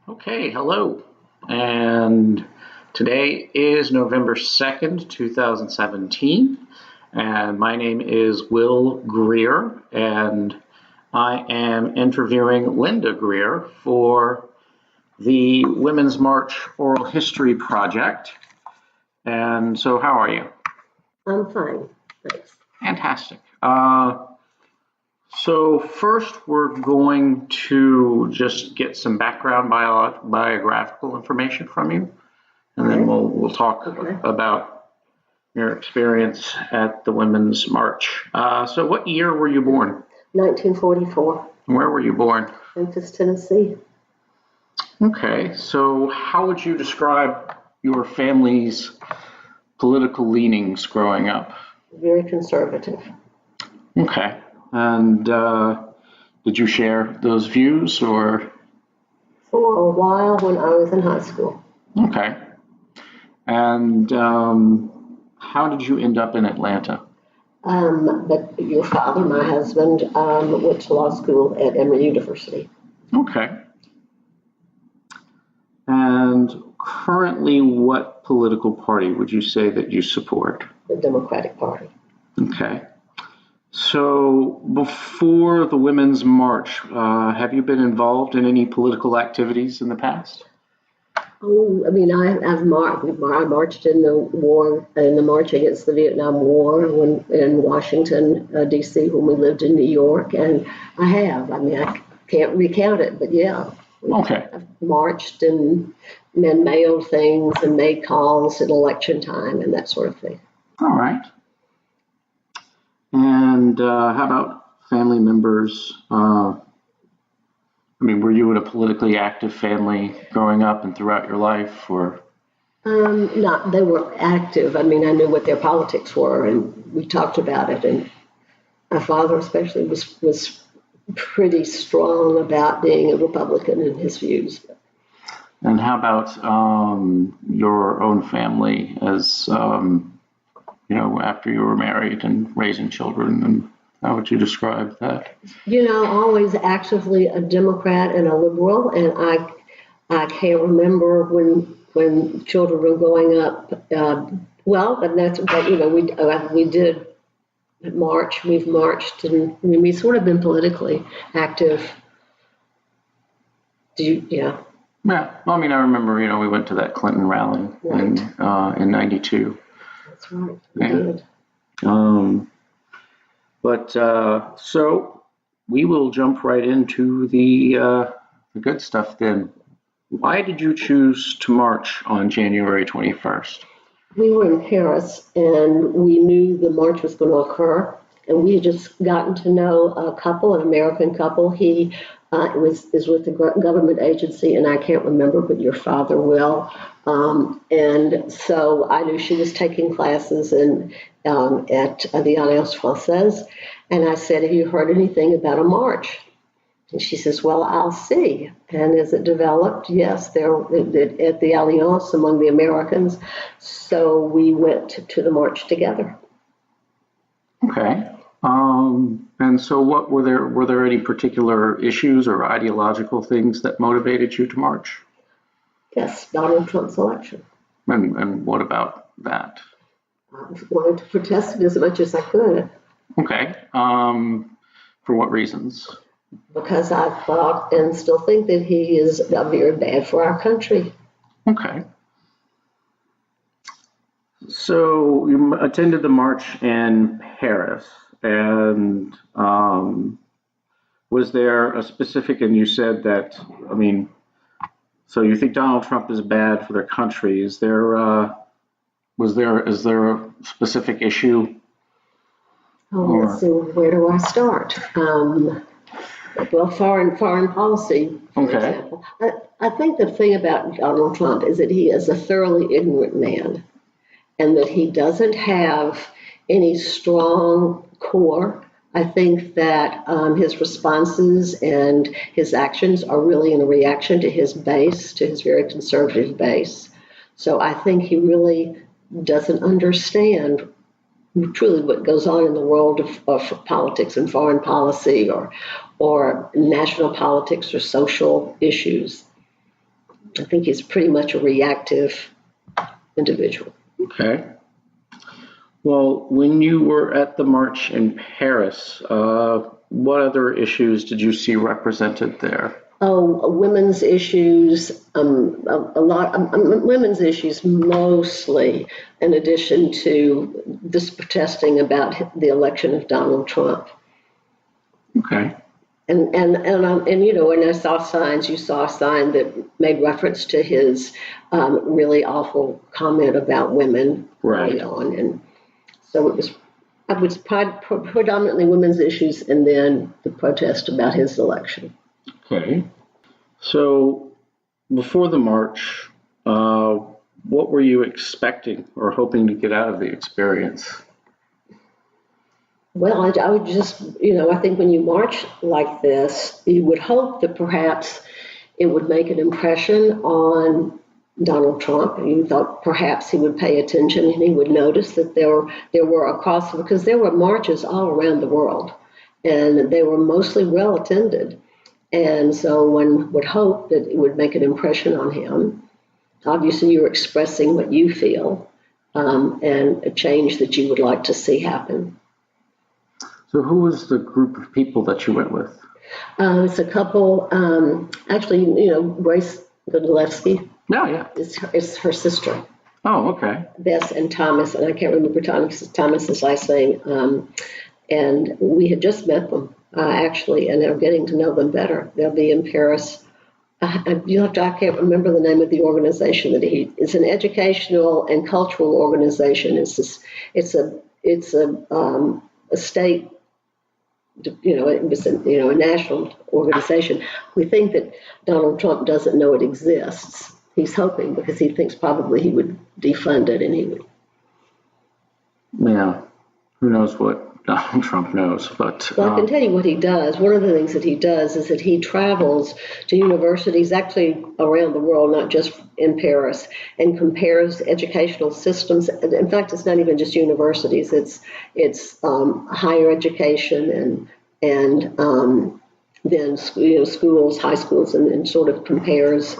Okay, hello. And today is November 2nd, 2017. And my name is Will Greer, and I am interviewing Lynda Greer for the Women's March Oral History Project. And so, how are you? I'm fine, thanks. Fantastic. So first, we're going to just get some background biographical information from you, and then we'll talk about your experience at the Women's March. So what year were you born? 1944. Where were you born? Memphis, Tennessee. Okay, so how would you describe your family's political leanings growing up? Very conservative. Okay. And did you share those views or? For a while when I was in high school. Okay. And how did you end up in Atlanta? But your father, my husband, went to law school at Emory University. Okay. And currently, what political party would you say that you support? The Democratic Party. Okay. So before the Women's March, have you been involved in any political activities in the past? Oh, I mean, I marched in the war, in the march against the Vietnam War in Washington, D.C., when we lived in New York, and I can't recount it, but yeah. Okay. I've marched and mailed things and made calls at election time and that sort of thing. All right. And how about family members? Were you in a politically active family growing up and throughout your life, or? Not, they were active. I knew what their politics were, and we talked about it. And my father, especially, was pretty strong about being a Republican in his views. And how about your own family, as after you were married and raising children, and how would you describe that? Always actively a Democrat and a liberal, and I can't remember when children were growing up. We did march. We've marched, and we've sort of been politically active. Yeah. Well, I remember, we went to that Clinton rally in '92. That's right. We did. So we will jump right into the good stuff then. Why did you choose to march on January 21st? We were in Paris, and we knew the march was going to occur, and we had just gotten to know an American couple. He is with the government agency, and I can't remember, but your father will. And so I knew she was taking classes at the Alliance Française, and I said, "Have you heard anything about a march?" And she says, "Well, I'll see." And as it developed, yes, there at the Alliance among the Americans. So we went to the march together. Okay. And so what were there any particular issues or ideological things that motivated you to march? Yes, Donald Trump's election. And what about that? I wanted to protest it as much as I could. Okay. For what reasons? Because I thought and still think that he is very bad for our country. Okay. So you attended the march in Paris, and was there a specific, and you said that, so you think Donald Trump is bad for their country. Is there a specific issue? Let's see, where do I start? Well, foreign policy, for example. I think the thing about Donald Trump is that he is a thoroughly ignorant man, and that he doesn't have any strong core. I think that his responses and his actions are really in a reaction to his base, to his very conservative base. So I think he really doesn't understand truly what goes on in the world of politics and foreign policy or national politics or social issues. I think he's pretty much a reactive individual. Okay. Well, when you were at the march in Paris, what other issues did you see represented there? Oh, women's issues, a lot, women's issues mostly, in addition to this protesting about the election of Donald Trump. Okay. And you know, when I saw signs, you saw a sign that made reference to his really awful comment about women early on. And so it was predominantly women's issues and then the protest about his election. Okay. So before the march, what were you expecting or hoping to get out of the experience? Well, I would just, you know, I think when you march like this, you would hope that perhaps it would make an impression on Donald Trump. You thought perhaps he would pay attention and he would notice that there were across, because there were marches all around the world and they were mostly well attended. And so one would hope that it would make an impression on him. Obviously, you're expressing what you feel and a change that you would like to see happen. So who was the group of people that you went with? It's a couple, actually, you know, Grace Godlewski. Yeah. It's her sister. Oh, okay. Bess and Thomas, and I can't remember Thomas's last name. And we had just met them, actually, and they're getting to know them better. They'll be in Paris. I can't remember the name of the organization it's an educational and cultural organization. It's a state, you know, it was a national organization. We think that Donald Trump doesn't know it exists. He's hoping because he thinks probably he would defund it and he would. Yeah, who knows what Donald Trump knows, but. Well, I can tell you what he does. One of the things that he does is that he travels to universities actually around the world, not just in Paris, and compares educational systems. In fact, it's not even just universities. It's higher education and then schools, high schools, and sort of compares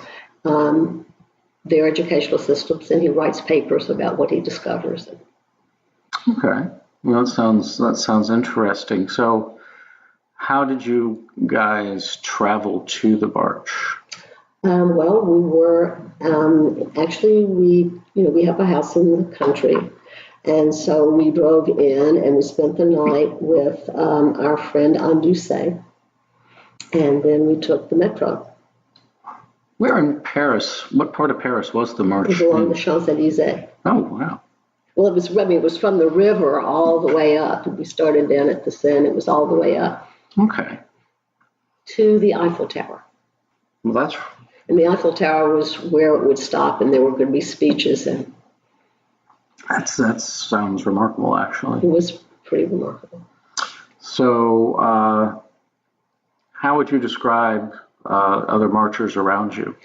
their educational systems, and he writes papers about what he discovers. Okay, well, that sounds interesting. So, how did you guys travel to the march? Well, we were actually we have a house in the country, and so we drove in and we spent the night with our friend Anduce, and then we took the metro. Where in Paris? What part of Paris was the march? It was along the Champs-Élysées. Oh, wow. Well, it was from the river all the way up. We started down at the Seine. It was all the way up. Okay. To the Eiffel Tower. Well, and the Eiffel Tower was where it would stop, and there were going to be speeches. And that sounds remarkable, actually. It was pretty remarkable. So, how would you describe other marchers around you?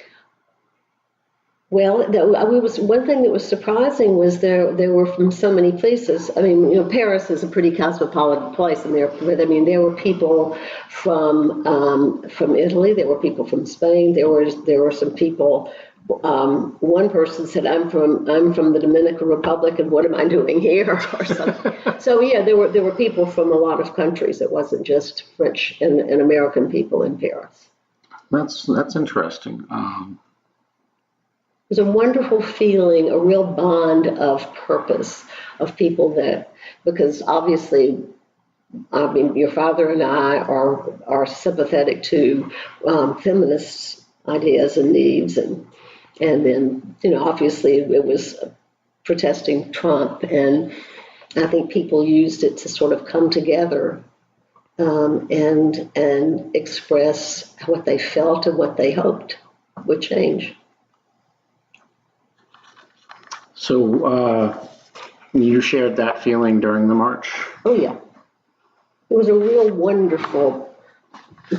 Well, one thing that was surprising was they were from so many places. I mean, Paris is a pretty cosmopolitan place, and there were people from Italy, there were people from Spain, there were some people. One person said, "I'm from the Dominican Republic, and what am I doing here?" or something. So yeah, there were people from a lot of countries. It wasn't just French and American people in Paris. That's interesting. It was a wonderful feeling, a real bond of purpose of people because obviously, I mean, your father and I are sympathetic to feminist ideas and needs, and then obviously it was protesting Trump, and I think people used it to sort of come together and express what they felt and what they hoped would change. So you shared that feeling during the march? Oh, yeah. It was a real wonderful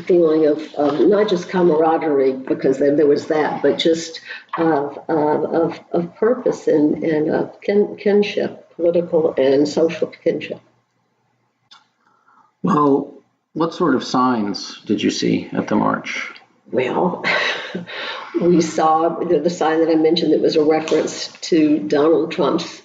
feeling of not just camaraderie, because there was that, but just of purpose and of kinship, political and social kinship. Well, what sort of signs did you see at the march? Well, we saw the sign that I mentioned that was a reference to Donald Trump's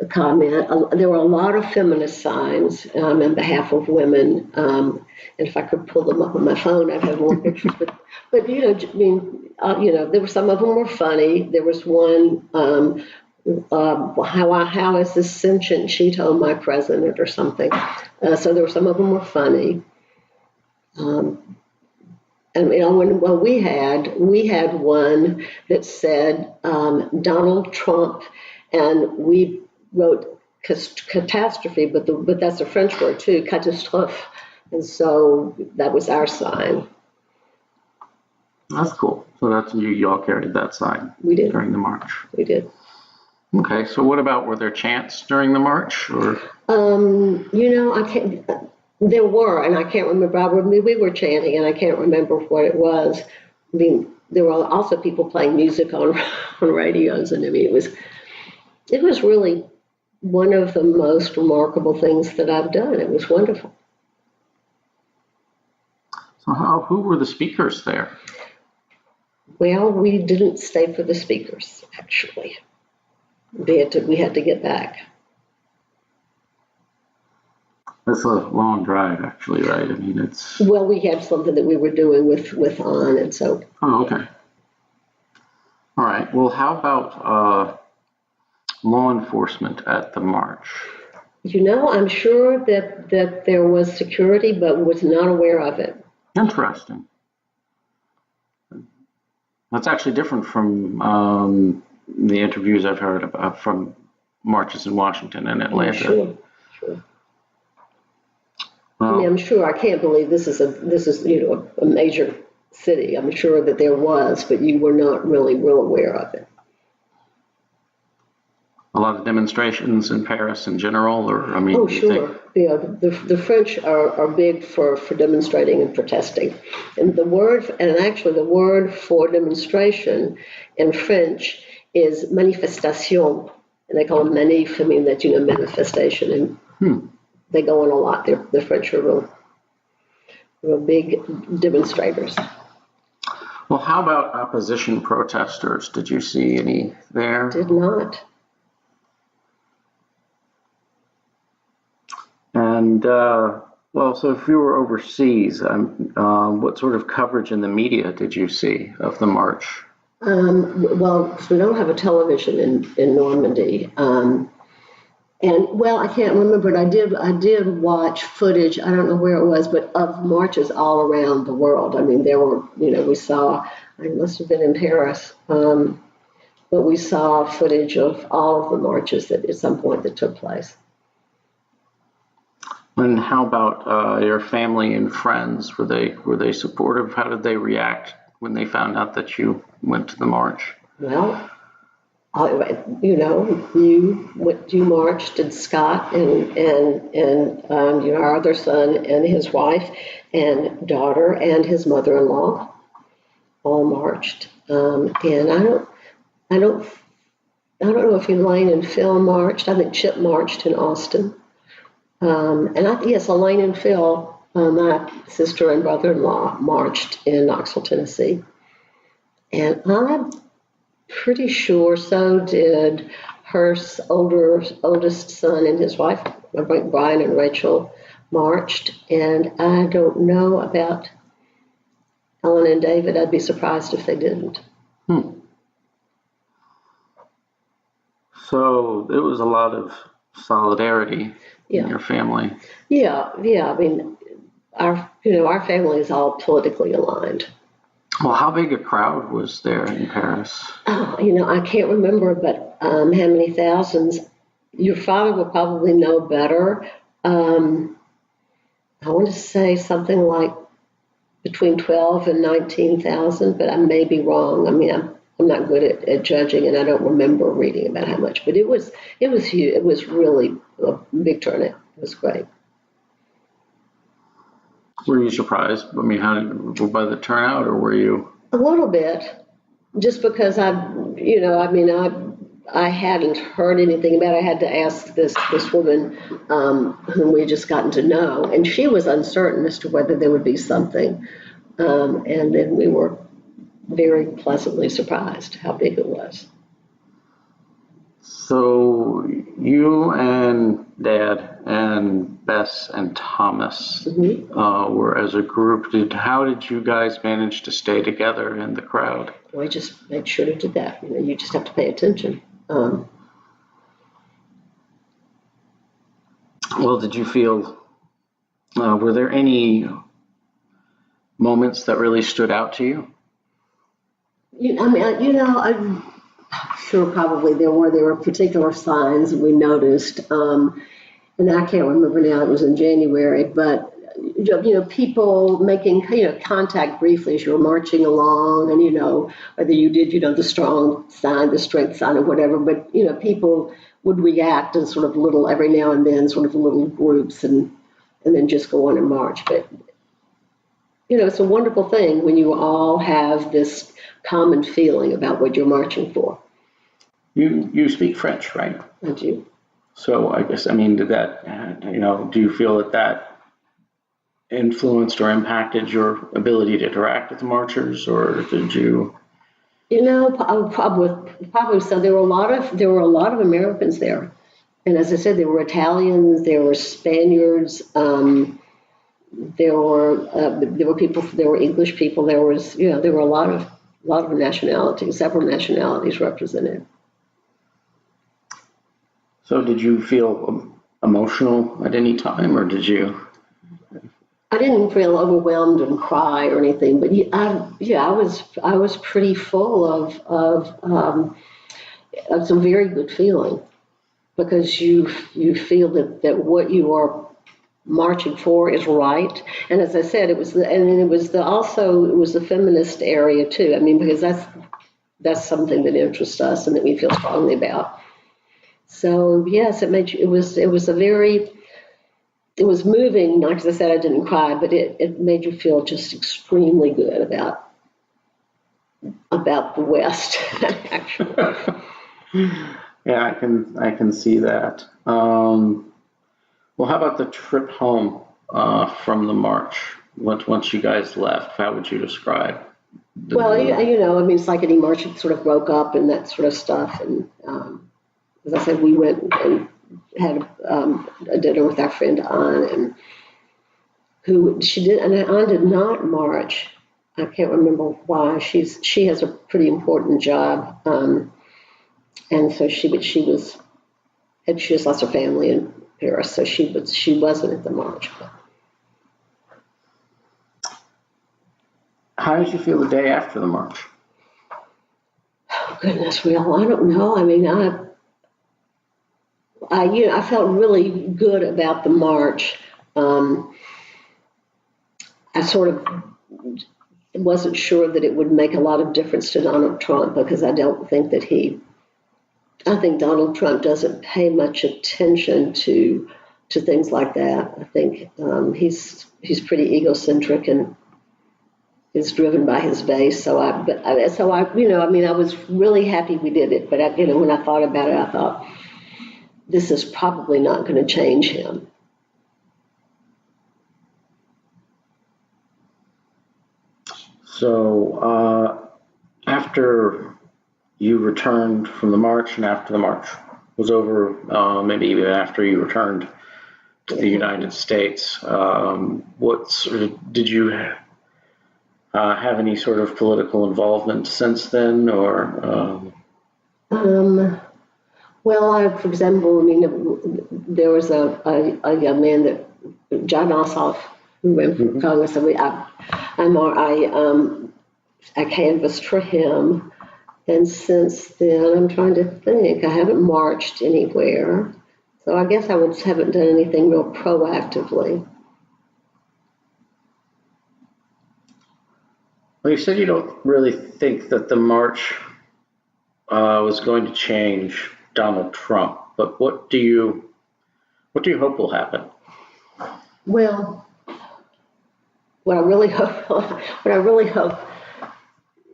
comment. There were a lot of feminist signs in behalf of women. And if I could pull them up on my phone, I'd have more pictures. But there were some of them were funny. There was one, how is this sentient sheet on my president or something. So there were some of them were funny. And we had one that said Donald Trump, and we wrote catastrophe, but that's a French word too, catastrophe, and so that was our sign. That's cool. So that's y'all carried that sign. We did during the march. We did. Okay. So what about, were there chants during the march, or? I can't. There were, and I can't remember. We were chanting, and I can't remember what it was. I mean, there were also people playing music on radios, and I mean, it was really one of the most remarkable things that I've done. It was wonderful. So who were the speakers there? Well, we didn't stay for the speakers, actually. We had to get back. It's a long drive, actually, right? I mean, it's... Well, we had something that we were doing with On, and so... Oh, okay. All right. Well, how about law enforcement at the march? I'm sure that there was security, but was not aware of it. Interesting. That's actually different from the interviews I've heard about from marches in Washington and Atlanta. Sure. I mean, I'm sure. I can't believe this is a major city. I'm sure that there was, but you were not really real aware of it. A lot of demonstrations in Paris in general, or I mean, oh sure, yeah. The French are big for demonstrating and protesting, and the word for demonstration in French is manifestation, and they call it manif. I mean that manifestation, and they go on a lot. The French are real big demonstrators. Well, how about opposition protesters? Did you see any there? Did not. And, so if you were overseas, what sort of coverage in the media did you see of the march? Well, we don't have a television in Normandy. I can't remember, but I did watch footage, I don't know where it was, but of marches all around the world. I mean, there were, we saw, I must have been in Paris, but we saw footage of all of the marches that at some point that took place. And how about your family and friends? Were they supportive? How did they react when they found out that you went to the march? Well, you marched, and Scott and our other son and his wife and daughter and his mother-in-law all marched. And I don't know if Elaine and Phil marched. I think Chip marched in Austin. Elaine and Phil, my sister and brother-in-law, marched in Knoxville, Tennessee. And I'm pretty sure so did her oldest son and his wife, Brian and Rachel, marched. And I don't know about Ellen and David. I'd be surprised if they didn't. So it was a lot of solidarity in your family. Yeah. I mean, our family is all politically aligned. Well, how big a crowd was there in Paris? I can't remember, but how many thousands? Your father will probably know better. I want to say something like between 12 and 19,000, but I may be wrong. I mean, I'm not good at judging, and I don't remember reading about how much, but it was huge. It was really a big turnout. It was great. Were you surprised? I mean, by the turnout, or were you? A little bit, just because I hadn't heard anything about it. I had to ask this woman whom we had just gotten to know, and she was uncertain as to whether there would be something. And then we were very pleasantly surprised how big it was. So you and Dad and Bess and Thomas were as a group. How did you guys manage to stay together in the crowd? We just made sure to do that. You just have to pay attention. Well, did you feel, were there any moments that really stood out to you? I'm sure probably there were particular signs we noticed, and I can't remember now. It was in January, but people making contact briefly as you were marching along, and whether you did the strong sign, the strength sign, or whatever. But people would react in sort of little every now and then, sort of little groups, and then just go on and march. But it's a wonderful thing when you all have this common feeling about what you're marching for. You speak French, right? I do. So I guess, did that, do you feel that influenced or impacted your ability to interact with the marchers, or did you? Probably so. There were a lot of Americans there, and as I said, there were Italians, there were Spaniards, there were people, there were English people, there were a lot of nationalities, several nationalities represented. So did you feel emotional at any time, or did you? I didn't feel overwhelmed and cry or anything, but I was pretty full of some very good feeling, because you feel that what you are marching for is right. And as I said, it was the feminist area too. Because that's something that interests us and that we feel strongly about. So yes, it was moving. Like as I said, I didn't cry, but it made you feel just extremely good about the West, actually. Yeah, I can see that. Well, how about the trip home from the march? Once you guys left, how would you describe? Well, it's like any march. It sort of broke up and that sort of stuff. And as I said, we went and had a dinner with our friend Ann, and Ann did not march. I can't remember why. She has a pretty important job, and so she has lost her family in Paris, so she wasn't at the march. How did you feel the day after the march? Oh, goodness, well, I don't know. I felt really good about the march. I sort of wasn't sure that it would make a lot of difference to Donald Trump, because I don't think I think Donald Trump doesn't pay much attention to things like that. I think he's pretty egocentric and is driven by his base. So I was really happy we did it. But when I thought about it, I thought, this is probably not going to change him. So after you returned from the march, and after the march was over, maybe even after you returned to the United States, did you have any sort of political involvement since then, or? Well, for example, there was a young man John Ossoff, who ran for Congress, and I canvassed for him. And since then, I'm trying to think, I haven't marched anywhere. So I guess I haven't done anything real proactively. Well, you said you don't really think that the march was going to change Donald Trump, but what do you hope will happen? Well, what I really hope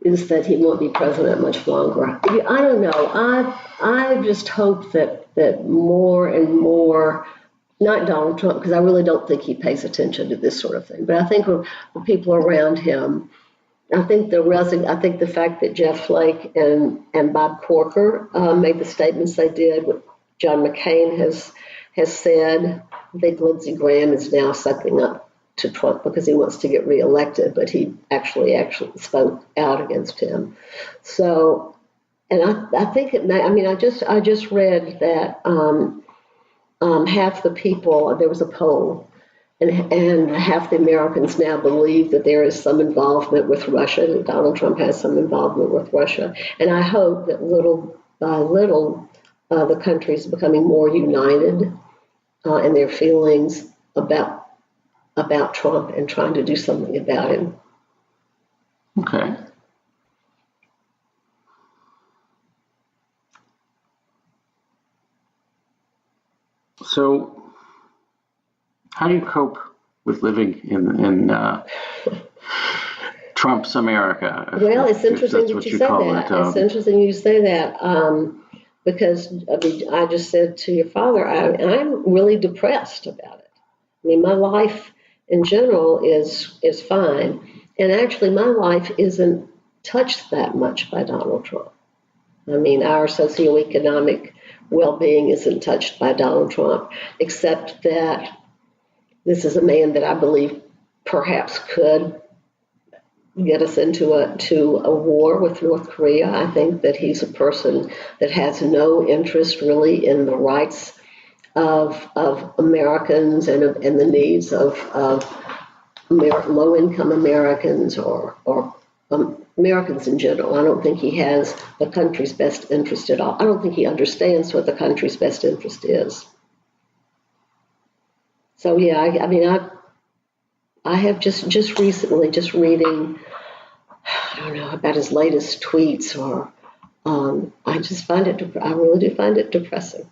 is that he won't be president much longer. I don't know. I just hope that more and more not Donald Trump, because I really don't think he pays attention to this sort of thing. But I think when people around him, I think the fact that Jeff Flake and Bob Corker made the statements they did, what John McCain has said. I think Lindsey Graham is now sucking up to Trump because he wants to get reelected, but he actually spoke out against him. So, and I think it may. I mean, I just read that half the people, there was a poll, and half the Americans now believe that there is some involvement with Russia, that Donald Trump has some involvement with Russia. And I hope that little by little, the country is becoming more united in their feelings about Trump and trying to do something about him. Okay. So, how do you cope with living in Trump's America? Well, it's interesting that you say that. It's interesting you say that because I mean, I just said to your father, I'm really depressed about it. I mean, my life in general is fine, and actually, my life isn't touched that much by Donald Trump. I mean, our socioeconomic well-being isn't touched by Donald Trump, except that this is a man that I believe perhaps could get us into a war with North Korea. I think that he's a person that has no interest really in the rights of Americans and the needs of low-income Americans or Americans in general. I don't think he has the country's best interest at all. I don't think he understands what the country's best interest is. So yeah, I mean, I have just recently, just reading, I don't know, about his latest tweets, or I just find it, I really do find it depressing.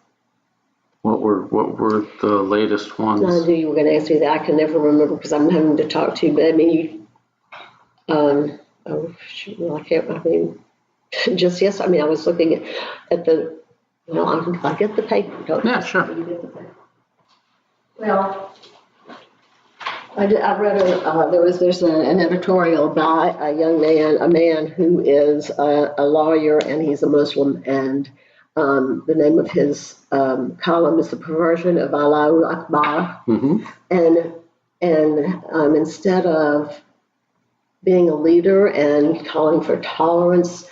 What were the latest ones? I knew you were going to ask me that. I can never remember because I'm having to talk to you. But I mean, oh shoot, well, I can't. I mean, just yes. I mean, I was looking at the. Well, I'll get the paper. Don't yeah, sure. Well, I read there's an editorial by a man who is a lawyer, and he's a Muslim, and the name of his column is "The Perversion of Allahu Akbar," and instead of being a leader and calling for tolerance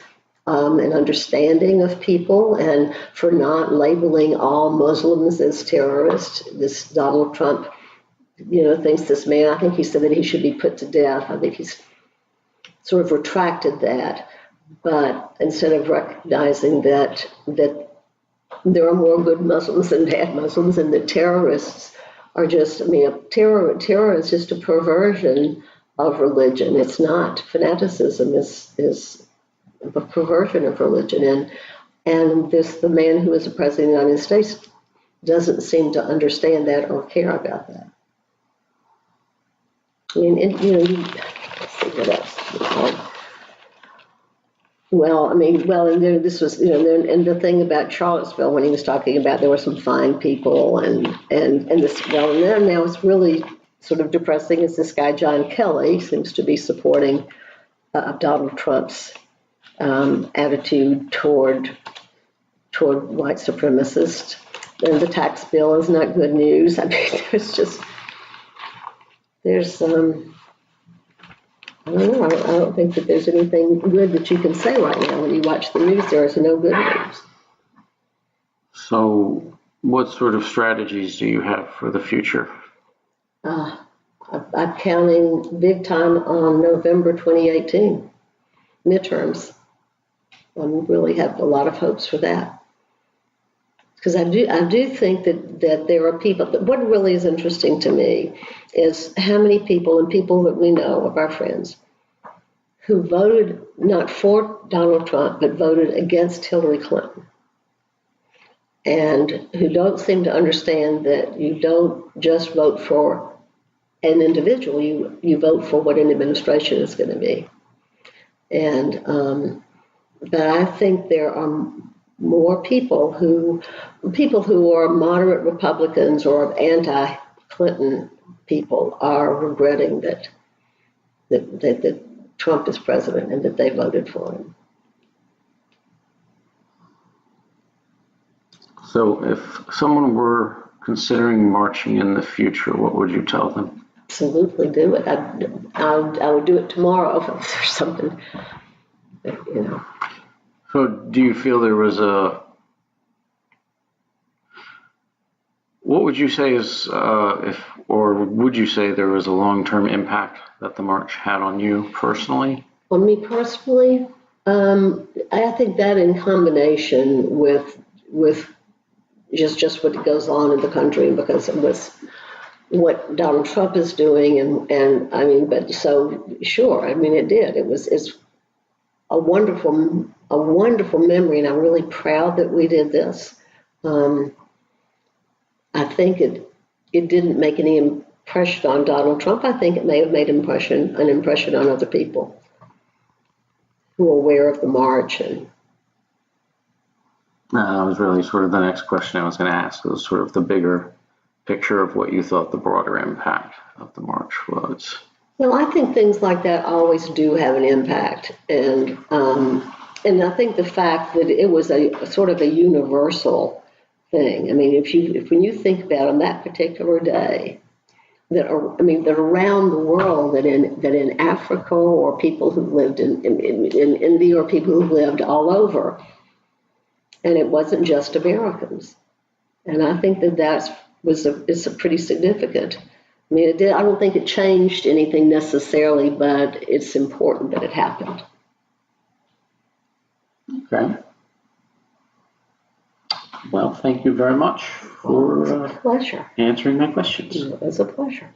and understanding of people, and for not labeling all Muslims as terrorists, this Donald Trump, thinks this man, I think he said that he should be put to death. I think he's sort of retracted that. But instead of recognizing that there are more good Muslims than bad Muslims, and that terrorists are just, I mean, terror is just a perversion of religion. It's not. Fanaticism is a perversion of religion. And the man who is the president of the United States doesn't seem to understand that or care about that. I mean, let's see what else. And then this was, and the thing about Charlottesville, when he was talking about there were some fine people and this, and then now it's really sort of depressing is this guy, John Kelly, seems to be supporting Donald Trump's attitude toward white supremacists. And the tax bill is not good news. I mean, I don't know. I don't think that there's anything good that you can say right now. When you watch the news, there is no good news. So what sort of strategies do you have for the future? I'm counting big time on November 2018 midterms. I really have a lot of hopes for that. Because I do think that there are people, but what really is interesting to me is how many people, and people that we know of our friends, who voted not for Donald Trump, but voted against Hillary Clinton, and who don't seem to understand that you don't just vote for an individual, you vote for what an administration is going to be. And but I think there are more people who are moderate Republicans or anti-Clinton people are regretting that Trump is president and that they voted for him. So if someone were considering marching in the future, what would you tell them? Absolutely do it. I would do it tomorrow if there's something, you know. So do you feel there was what would you say is, or would you say there was a long-term impact that the march had on you personally? On me personally, I think that in combination with just what goes on in the country, because it was what Donald Trump is doing, and I mean, but so sure, I mean, it's a wonderful memory, and I'm really proud that we did this. I think it didn't make any impression on Donald Trump. I think it may have made an impression on other people who are aware of the march. And that was really sort of the next question I was going to ask, was sort of the bigger picture of what you thought the broader impact of the march was. Well, I think things like that always do have an impact, and I think the fact that it was a sort of a universal thing. I mean, when you think about on that particular day, that around the world, that in Africa, or people who lived in India, or people who lived all over, and it wasn't just Americans, and I think that is a pretty significant. I mean, I don't think it changed anything necessarily, but it's important that it happened. Okay. Well, thank you very much for pleasure answering my questions. It was a pleasure.